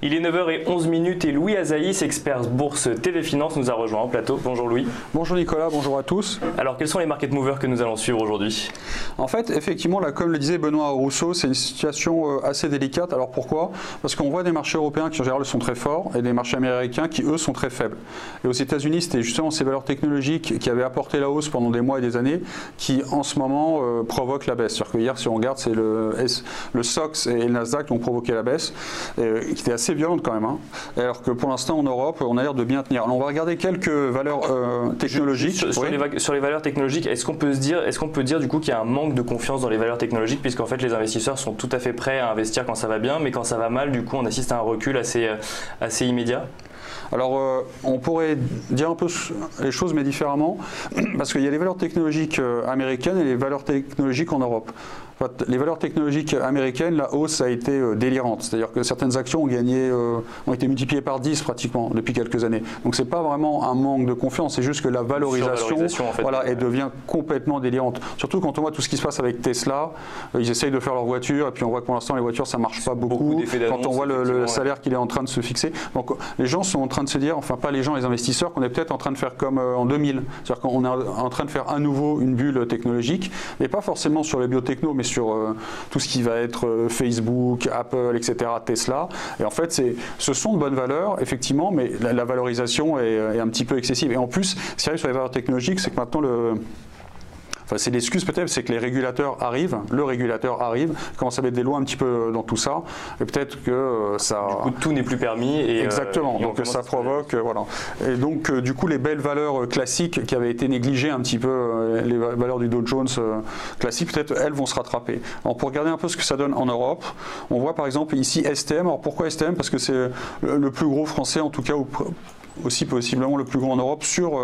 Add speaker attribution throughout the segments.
Speaker 1: Il est 9h11 et Louis Azaïs, expert bourse TV Finance, nous a rejoint en plateau. Bonjour Louis.
Speaker 2: Bonjour Nicolas, bonjour à tous.
Speaker 1: Alors quels sont les market movers que nous allons suivre aujourd'hui?
Speaker 2: En fait, effectivement, là, comme le disait Benoît Rousseau, c'est une situation assez délicate. Alors pourquoi? Parce qu'on voit des marchés européens qui en général sont très forts et des marchés américains qui eux sont très faibles. Et aux États-Unis, c'était justement ces valeurs technologiques qui avaient apporté la hausse pendant des mois et des années qui en ce moment provoquent la baisse. C'est-à-dire que hier, si on regarde, c'est le SOX et le Nasdaq qui ont provoqué la baisse, qui était assez violente quand même. Hein. Alors que pour l'instant en Europe, on a l'air de bien tenir. Alors on va regarder quelques valeurs technologiques.
Speaker 1: Sur les valeurs technologiques, est-ce qu'on peut dire du coup qu'il y a un manque de confiance dans les valeurs technologiques, puisqu'en fait les investisseurs sont tout à fait prêts à investir quand ça va bien, mais quand ça va mal, du coup on assiste à un recul assez immédiat?
Speaker 2: Alors, on pourrait dire un peu les choses, mais différemment, parce qu'il y a les valeurs technologiques américaines et les valeurs technologiques en Europe. En fait, les valeurs technologiques américaines, la hausse a été délirante. C'est-à-dire que certaines actions ont été multipliées par 10 pratiquement depuis quelques années. Donc, ce n'est pas vraiment un manque de confiance, c'est juste que la valorisation en fait, elle devient complètement délirante. Surtout quand on voit tout ce qui se passe avec Tesla, ils essayent de faire leur voiture, et puis on voit que pour l'instant, les voitures, ça ne marche pas beaucoup. Quand on voit le salaire qu'il est en train de se fixer. Donc, les gens sont en train de se dire, enfin pas les gens, les investisseurs, qu'on est peut-être en train de faire comme en 2000. C'est-à-dire qu'on est en train de faire à nouveau une bulle technologique, mais pas forcément sur les biotechno, mais sur tout ce qui va être Facebook, Apple, etc., Tesla. Et en fait, ce sont de bonnes valeurs, effectivement, mais la valorisation est un petit peu excessive. Et en plus, ce qui arrive sur les valeurs technologiques, c'est que maintenant Enfin, c'est l'excuse peut-être, c'est que le régulateur arrive, commence à mettre des lois un petit peu dans tout ça, et peut-être que ça...
Speaker 1: Du coup, tout n'est plus permis. Et
Speaker 2: exactement, donc ça provoque... voilà. Et donc, du coup, les belles valeurs classiques qui avaient été négligées un petit peu, les valeurs du Dow Jones classiques, peut-être elles vont se rattraper. Alors, pour regarder un peu ce que ça donne en Europe, on voit par exemple ici STM. Alors, pourquoi STM? Parce que c'est le plus gros français, en tout cas, aussi possiblement le plus gros en Europe, sur...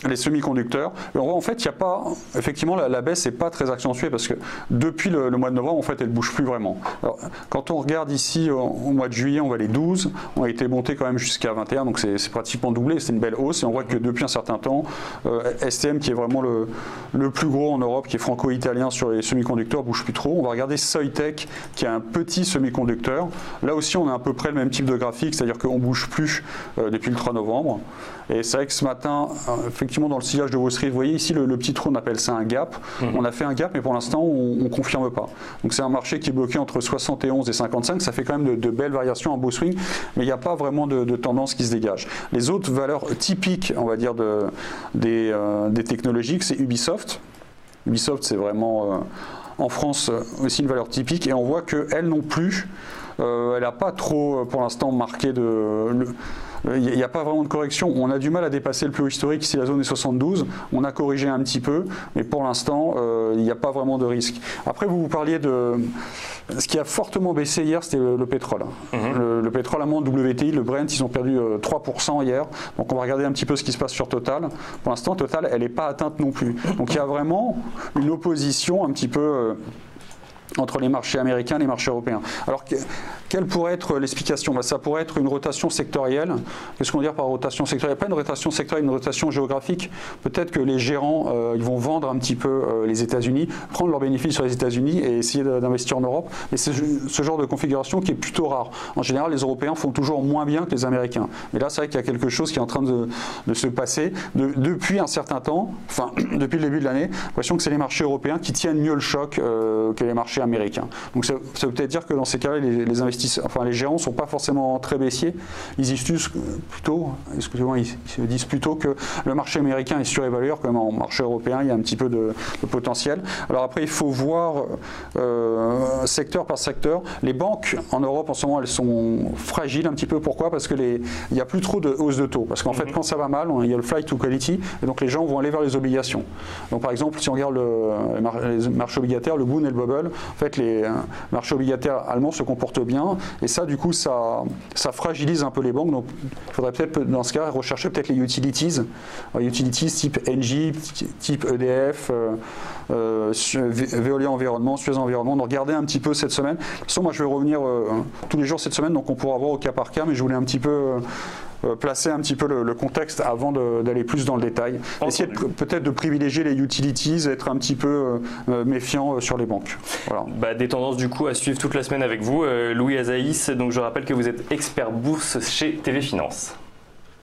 Speaker 2: les semi-conducteurs. Et on voit en fait, il n'y a pas, effectivement, la baisse n'est pas très accentuée parce que depuis le mois de novembre, en fait, elle ne bouge plus vraiment. Alors, quand on regarde ici, au mois de juillet, on voit les 12, on a été monté quand même jusqu'à 21, donc c'est pratiquement doublé, c'est une belle hausse. Et on voit que depuis un certain temps, STM, qui est vraiment le plus gros en Europe, qui est franco-italien sur les semi-conducteurs, ne bouge plus trop. On va regarder Soitec, qui est un petit semi-conducteur. Là aussi, on a à peu près le même type de graphique, c'est-à-dire qu'on ne bouge plus depuis le 3 novembre. Et c'est vrai que ce matin, effectivement, dans le sillage de Wall Street, vous voyez ici le petit trou, on appelle ça un gap. On a fait un gap, mais pour l'instant, on ne confirme pas. Donc c'est un marché qui est bloqué entre 71 et 55. Ça fait quand même de belles variations en beau swing, mais il n'y a pas vraiment de tendance qui se dégage. Les autres valeurs typiques, on va dire, des technologiques, c'est Ubisoft. Ubisoft, c'est vraiment, en France, aussi une valeur typique. Et on voit qu'elle non plus, elle n'a pas trop, pour l'instant, marqué il n'y a pas vraiment de correction. On a du mal à dépasser le plus haut historique, ici la zone est 72. On a corrigé un petit peu, mais pour l'instant, il n'y a pas vraiment de risque. Après, vous parliez de... Ce qui a fortement baissé hier, c'était le pétrole. Le pétrole à monde WTI, le Brent, ils ont perdu 3% hier. Donc on va regarder un petit peu ce qui se passe sur Total. Pour l'instant, Total, elle n'est pas atteinte non plus. Donc il y a vraiment une opposition un petit peu... entre les marchés américains et les marchés européens. Alors, quelle pourrait être l'explication? Ça pourrait être une rotation sectorielle. Qu'est-ce qu'on veut dire par rotation sectorielle? Pas une rotation sectorielle, une rotation géographique. Peut-être que les gérants ils vont vendre un petit peu les États-Unis, prendre leurs bénéfices sur les États-Unis et essayer d'investir en Europe. Mais c'est ce genre de configuration qui est plutôt rare. En général, les Européens font toujours moins bien que les Américains. Mais là, c'est vrai qu'il y a quelque chose qui est en train de se passer. Depuis un certain temps, enfin, depuis le début de l'année, j'ai l'impression que c'est les marchés européens qui tiennent mieux le choc que les marchés américains. Donc ça veut peut-être dire que dans ces cas-là, les investisseurs, enfin les gérants ne sont pas forcément très baissiers. Ils disent plutôt, excusez-moi, ils se disent plutôt que le marché américain est surévalué, comme en marché européen, il y a un petit peu de potentiel. Alors après, il faut voir secteur par secteur. Les banques en Europe en ce moment, elles sont fragiles un petit peu. Pourquoi? Parce que il n'y a plus trop de hausse de taux. Parce qu'en fait, quand ça va mal, il y a le flight to quality, et donc les gens vont aller vers les obligations. Donc par exemple, si on regarde les marchés obligataires, le Bund et le Bubble, en fait, les marchés obligataires allemands se comportent bien, et ça, du coup, ça fragilise un peu les banques. Donc, il faudrait peut-être, dans ce cas, rechercher peut-être les utilities. Utilities type Engie, type EDF, Veolia Environnement, Suez Environnement. Donc, regardez un petit peu cette semaine. De toute façon, moi, je vais revenir tous les jours cette semaine, donc on pourra voir au cas par cas, mais je voulais un petit peu placer un petit peu le contexte avant d'aller plus dans le détail. Essayer peut-être de privilégier les utilities, être un petit peu méfiant sur les banques. Voilà.
Speaker 1: Des tendances du coup à suivre toute la semaine avec vous. Louis Azaïs, donc je rappelle que vous êtes expert bourse chez TV Finance.